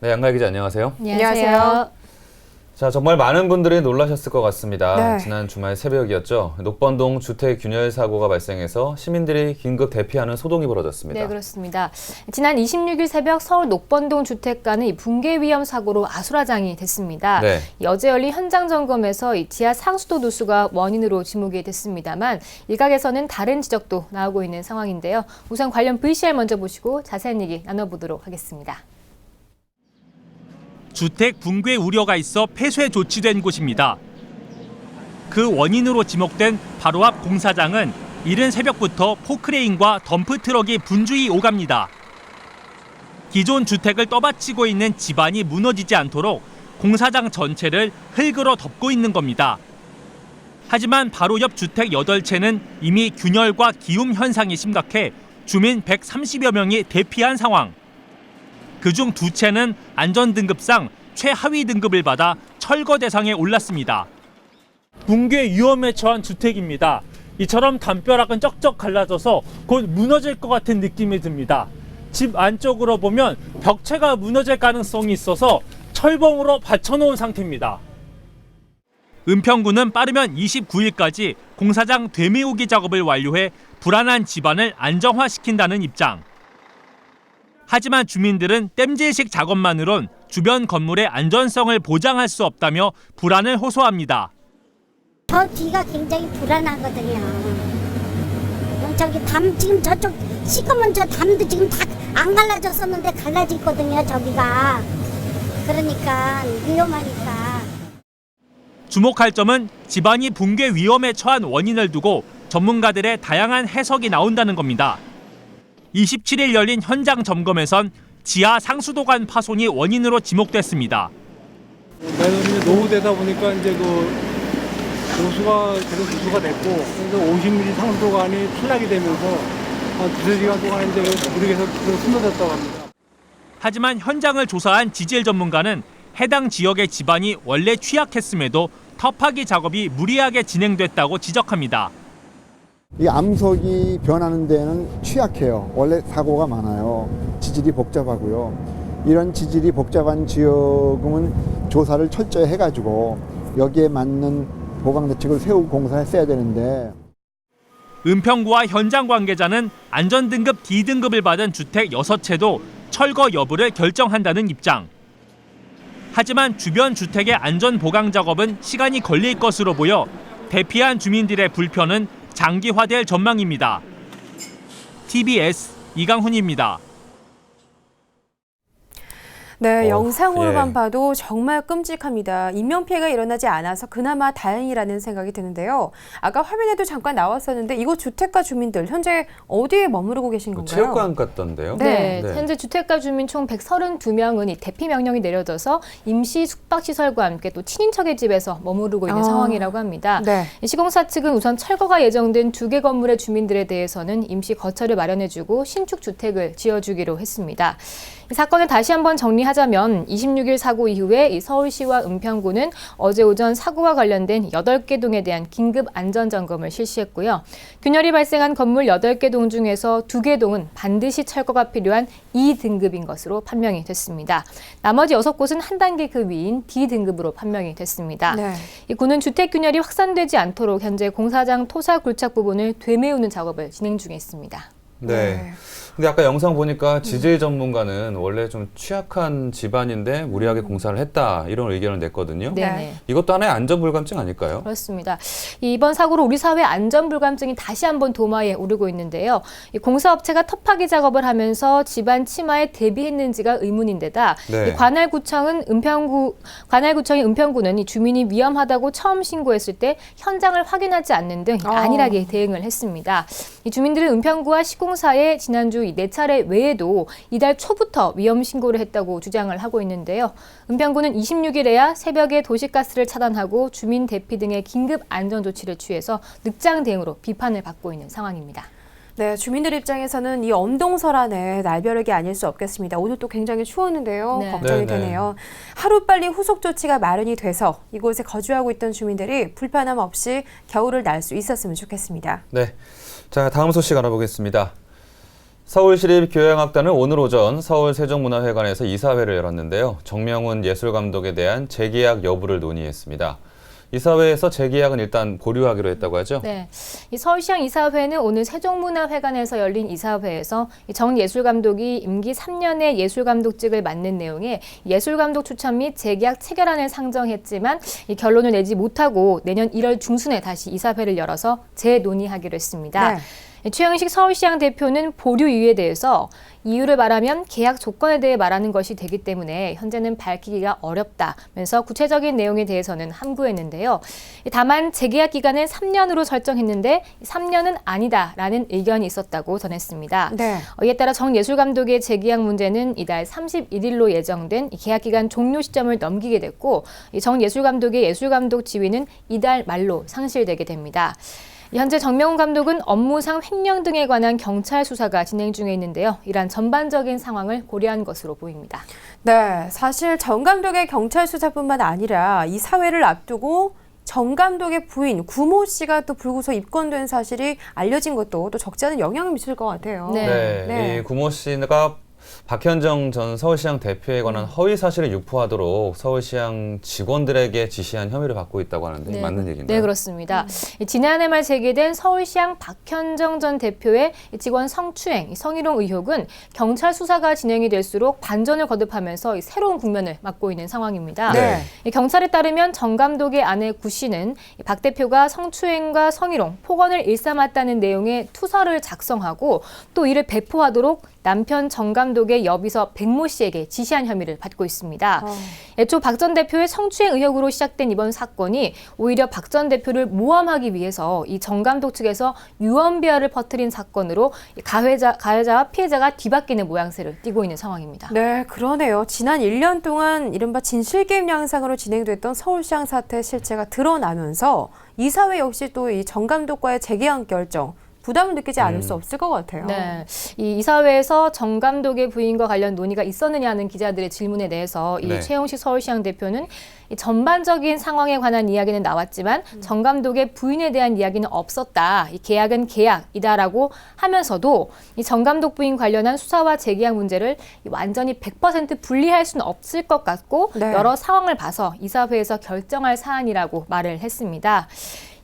네, 양가희 기자 안녕하세요. 안녕하세요. 자, 정말 많은 분들이 놀라셨을 것 같습니다. 네. 지난 주말 새벽이었죠. 녹번동 주택 균열 사고가 발생해서 시민들이 긴급 대피하는 소동이 벌어졌습니다. 네, 그렇습니다. 지난 26일 새벽 서울 녹번동 주택가는 이 붕괴 위험 사고로 아수라장이 됐습니다. 네. 어제 열린 현장 점검에서 이 지하 상수도 누수가 원인으로 지목이 됐습니다만 일각에서는 다른 지적도 나오고 있는 상황인데요. 우선 관련 VCR 먼저 보시고 자세한 얘기 나눠보도록 하겠습니다. 주택 붕괴 우려가 있어 폐쇄 조치된 곳입니다. 그 원인으로 지목된 바로 앞 공사장은 이른 새벽부터 포크레인과 덤프트럭이 분주히 오갑니다. 기존 주택을 떠받치고 있는 지반이 무너지지 않도록 공사장 전체를 흙으로 덮고 있는 겁니다. 하지만 바로 옆 주택 8채는 이미 균열과 기움 현상이 심각해 주민 130여 명이 대피한 상황. 그중 2채는 안전등급상 최하위 등급을 받아 철거 대상에 올랐습니다. 붕괴 위험에 처한 주택입니다. 이처럼 담벼락은 쩍쩍 갈라져서 곧 무너질 것 같은 느낌이 듭니다. 집 안쪽으로 보면 벽체가 무너질 가능성이 있어서 철봉으로 받쳐놓은 상태입니다. 은평구는 빠르면 29일까지 공사장 되메우기 작업을 완료해 불안한 집안을 안정화시킨다는 입장. 하지만 주민들은 땜질식 작업만으론 주변 건물의 안전성을 보장할 수 없다며 불안을 호소합니다. 저 뒤가 굉장히 불안하거든요. 저기 담 지금 저쪽 시커먼 저 담도 지금 다 안 갈라졌었는데 갈라졌거든요. 저기가. 그러니까 위험하니까. 주목할 점은 집안이 붕괴 위험에 처한 원인을 두고 전문가들의 다양한 해석이 나온다는 겁니다. 27일 열린 현장 점검에선 지하 상수도관 파손이 원인으로 지목됐습니다. 매너는 노후되다 보니까 이제 노수가 계속 누수가 됐고, 그래서 50mm 상수도관이 탈락이 되면서 한 두세 시간 동안 이제 무리해서 숨어졌다고 합니다. 하지만 현장을 조사한 지질 전문가는 해당 지역의 지반이 원래 취약했음에도 터파기 작업이 무리하게 진행됐다고 지적합니다. 이 암석이 변하는 데는 취약해요. 원래 사고가 많아요. 지질이 복잡하고요. 이런 지질이 복잡한 지역은 조사를 철저히 해가지고 여기에 맞는 보강 대책을 세우고 공사했어야 되는데. 은평구와 현장 관계자는 안전등급 D등급을 받은 주택 6채도 철거 여부를 결정한다는 입장. 하지만 주변 주택의 안전 보강 작업은 시간이 걸릴 것으로 보여 대피한 주민들의 불편은 장기화될 전망입니다. TBS 이강훈입니다. 네, 영상으로만 예. 봐도 정말 끔찍합니다. 인명피해가 일어나지 않아서 그나마 다행이라는 생각이 드는데요. 아까 화면에도 잠깐 나왔었는데 이곳 주택가 주민들 현재 어디에 머무르고 계신 건가요? 체육관 같던데요? 네, 네. 현재 주택가 주민 총 132명은 이 대피 명령이 내려져서 임시 숙박시설과 함께 또 친인척의 집에서 머무르고 있는 상황이라고 합니다. 네. 시공사 측은 우선 철거가 예정된 2개 건물의 주민들에 대해서는 임시 거처를 마련해주고 신축 주택을 지어주기로 했습니다. 이 사건을 다시 한번 정리하자면 26일 사고 이후에 이 서울시와 은평구는 어제 오전 사고와 관련된 8개 동에 대한 긴급 안전점검을 실시했고요. 균열이 발생한 건물 8개 동 중에서 2개 동은 반드시 철거가 필요한 E등급인 것으로 판명이 됐습니다. 나머지 6곳은 한 단계 그 위인 D등급으로 판명이 됐습니다. 네. 이 구는 주택 균열이 확산되지 않도록 현재 공사장 토사 굴착 부분을 되메우는 작업을 진행 중에 있습니다. 네. 근데 아까 영상 보니까 지질 전문가는 원래 좀 취약한 집안인데 무리하게 공사를 했다 이런 의견을 냈거든요. 네. 이것도 하나의 안전불감증 아닐까요? 그렇습니다. 이번 사고로 우리 사회 안전불감증이 다시 한번 도마에 오르고 있는데요. 이 공사업체가 터파기 작업을 하면서 집안 침하에 대비했는지가 의문인데다 네. 이 관할구청이 은평구는 이 주민이 위험하다고 처음 신고했을 때 현장을 확인하지 않는 등 안일하게 대응을 했습니다. 이 주민들은 은평구와 시공사에 지난주 이 4차례 외에도 이달 초부터 위험 신고를 했다고 주장을 하고 있는데요. 은평구는 26일에야 새벽에 도시가스를 차단하고 주민 대피 등의 긴급 안전 조치를 취해서 늑장 대응으로 비판을 받고 있는 상황입니다. 네, 주민들 입장에서는 이 엄동설안에 날벼락이 아닐 수 없겠습니다. 오늘 또 굉장히 추웠는데요. 네. 걱정이 네, 네. 되네요. 하루빨리 후속 조치가 마련이 돼서 이곳에 거주하고 있던 주민들이 불편함 없이 겨울을 날 수 있었으면 좋겠습니다. 네. 자, 다음 소식 알아보겠습니다. 서울시립교향악단은 오늘 오전 서울 세종문화회관에서 이사회를 열었는데요. 정명훈 예술감독에 대한 재계약 여부를 논의했습니다. 이사회에서 재계약은 일단 보류하기로 했다고 하죠? 네, 이 서울시향 이사회는 오늘 세종문화회관에서 열린 이사회에서 정 예술감독이 임기 3년의 예술감독직을 맡는 내용의 예술감독 추천 및 재계약 체결안을 상정했지만 이 결론을 내지 못하고 내년 1월 중순에 다시 이사회를 열어서 재논의하기로 했습니다. 네. 최영식 서울시향 대표는 보류 이유에 대해서 이유를 말하면 계약 조건에 대해 말하는 것이 되기 때문에 현재는 밝히기가 어렵다면서 구체적인 내용에 대해서는 함구했는데요. 다만 재계약 기간을 3년으로 설정했는데 3년은 아니다라는 의견이 있었다고 전했습니다. 네. 이에 따라 정 예술감독의 재계약 문제는 이달 31일로 예정된 계약 기간 종료 시점을 넘기게 됐고 정 예술감독의 예술감독 지위는 이달 말로 상실되게 됩니다. 현재 정명훈 감독은 업무상 횡령 등에 관한 경찰 수사가 진행 중에 있는데요. 이러한 전반적인 상황을 고려한 것으로 보입니다. 네, 사실 정 감독의 경찰 수사뿐만 아니라 이 사회를 앞두고 정 감독의 부인 구모 씨가 또 불구속 입건된 사실이 알려진 것도 또 적지 않은 영향을 미칠 것 같아요. 네, 이 구모 씨가 박현정 전 서울시향 대표에 관한 허위 사실을 유포하도록 서울시향 직원들에게 지시한 혐의를 받고 있다고 하는데 맞는 얘기인가요? 네, 그렇습니다. 지난해 말 제기된 서울시향 박현정 전 대표의 직원 성추행, 성희롱 의혹은 경찰 수사가 진행이 될수록 반전을 거듭하면서 새로운 국면을 맞고 있는 상황입니다. 네. 경찰에 따르면 정 감독의 아내 구 씨는 박 대표가 성추행과 성희롱, 폭언을 일삼았다는 내용의 투서를 작성하고 또 이를 배포하도록 남편 정 감독의 여비서 백모 씨에게 지시한 혐의를 받고 있습니다. 애초 박 전 대표의 성추행 의혹으로 시작된 이번 사건이 오히려 박 전 대표를 모함하기 위해서 이 정 감독 측에서 유언비어를 퍼뜨린 사건으로 가해자와 피해자가 뒤바뀌는 모양새를 띠고 있는 상황입니다. 네, 그러네요. 지난 1년 동안 이른바 진실게임 양상으로 진행됐던 서울시향 사태 실체가 드러나면서 이사회 역시 또 이 정 감독과의 재계약 결정, 부담을 느끼지 않을 수 없을 것 같아요. 네, 이 이사회에서 정 감독의 부인과 관련 논의가 있었느냐는 기자들의 질문에 대해서 이 최영식 서울시향 대표는 이 전반적인 상황에 관한 이야기는 나왔지만 정 감독의 부인에 대한 이야기는 없었다. 이 계약은 계약이다라고 하면서도 이 정 감독 부인 관련한 수사와 재계약 문제를 완전히 100% 분리할 수는 없을 것 같고 여러 상황을 봐서 이사회에서 결정할 사안이라고 말을 했습니다.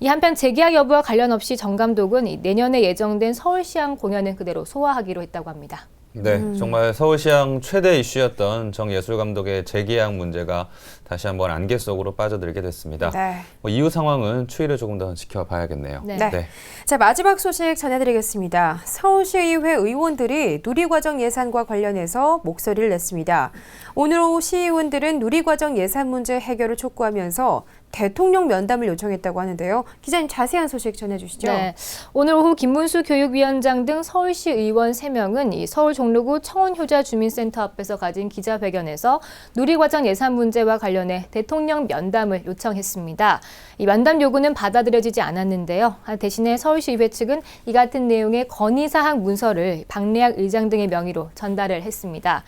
이 한편 재계약 여부와 관련 없이 정 감독은 내년에 예정된 서울시향 공연은 그대로 소화하기로 했다고 합니다. 네, 정말 서울시향 최대 이슈였던 정 예술감독의 재계약 문제가 다시 한번 안개 속으로 빠져들게 됐습니다. 네. 이후 상황은 추이를 조금 더 지켜봐야겠네요. 네. 자, 마지막 소식 전해드리겠습니다. 서울시의회 의원들이 누리과정 예산과 관련해서 목소리를 냈습니다. 오늘 오후 시의원들은 누리과정 예산 문제 해결을 촉구하면서 대통령 면담을 요청했다고 하는데요. 기자님 자세한 소식 전해주시죠. 네, 오늘 오후 김문수 교육위원장 등 서울시 의원 3명은 이 서울 종로구 청원효자 주민센터 앞에서 가진 기자회견에서 누리과정 예산 문제와 관련해 대통령 면담을 요청했습니다. 이 면담 요구는 받아들여지지 않았는데요. 대신에 서울시의회 측은 이 같은 내용의 건의사항 문서를 박래학 의장 등의 명의로 전달을 했습니다.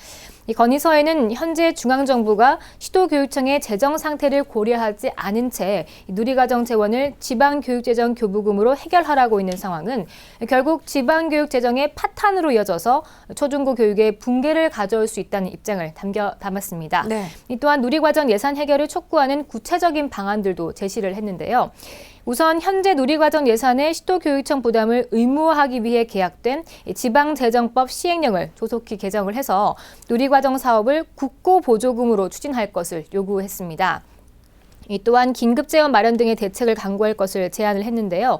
이 건의서에는 현재 중앙정부가 시도교육청의 재정 상태를 고려하지 않은 채 누리과정 재원을 지방교육재정교부금으로 해결하라고 있는 상황은 결국 지방교육재정의 파탄으로 이어져서 초중고 교육의 붕괴를 가져올 수 있다는 입장을 담았습니다. 네. 또한 누리과정 예산 해결을 촉구하는 구체적인 방안들도 제시를 했는데요. 우선 현재 누리과정 예산의 시도교육청 부담을 의무화하기 위해 계약된 지방재정법 시행령을 조속히 개정을 해서 누리과정 사업을 국고보조금으로 추진할 것을 요구했습니다. 또한 긴급재원 마련 등의 대책을 강구할 것을 제안을 했는데요.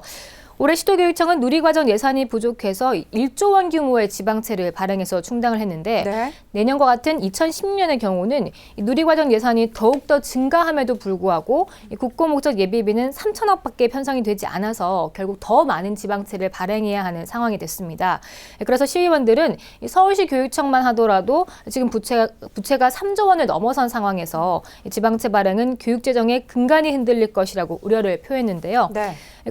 올해 시도교육청은 누리과정 예산이 부족해서 1조 원 규모의 지방채를 발행해서 충당을 했는데 내년과 같은 2016년의 경우는 누리과정 예산이 더욱더 증가함에도 불구하고 국고목적 예비비는 3천억밖에 편성이 되지 않아서 결국 더 많은 지방채를 발행해야 하는 상황이 됐습니다. 그래서 시의원들은 서울시 교육청만 하더라도 지금 부채가 3조 원을 넘어선 상황에서 지방채 발행은 교육재정의 근간이 흔들릴 것이라고 우려를 표했는데요.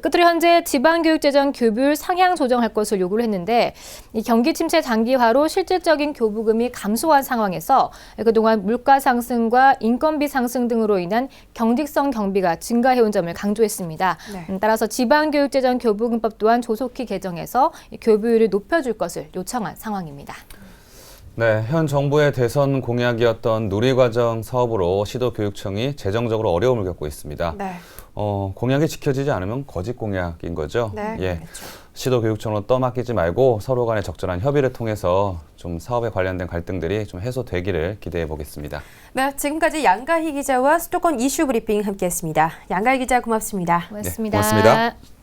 끝으로 현재 지방 지방교육재정 교부율 상향 조정할 것을 요구를 했는데 이 경기 침체 장기화로 실질적인 교부금이 감소한 상황에서 그동안 물가 상승과 인건비 상승 등으로 인한 경직성 경비가 증가해온 점을 강조했습니다. 네. 따라서 지방교육재정 교부금법 또한 조속히 개정해서 교부율을 높여줄 것을 요청한 상황입니다. 네, 현 정부의 대선 공약이었던 누리과정 사업으로 시도교육청이 재정적으로 어려움을 겪고 있습니다. 네. 공약이 지켜지지 않으면 거짓 공약인 거죠. 네, 예, 그렇죠. 시도교육청으로 떠맡기지 말고 서로 간의 적절한 협의를 통해서 좀 사업에 관련된 갈등들이 좀 해소되기를 기대해 보겠습니다. 네, 지금까지 양가희 기자와 수도권 이슈 브리핑 함께했습니다. 양가희 기자 고맙습니다. 고맙습니다. 네, 고맙습니다.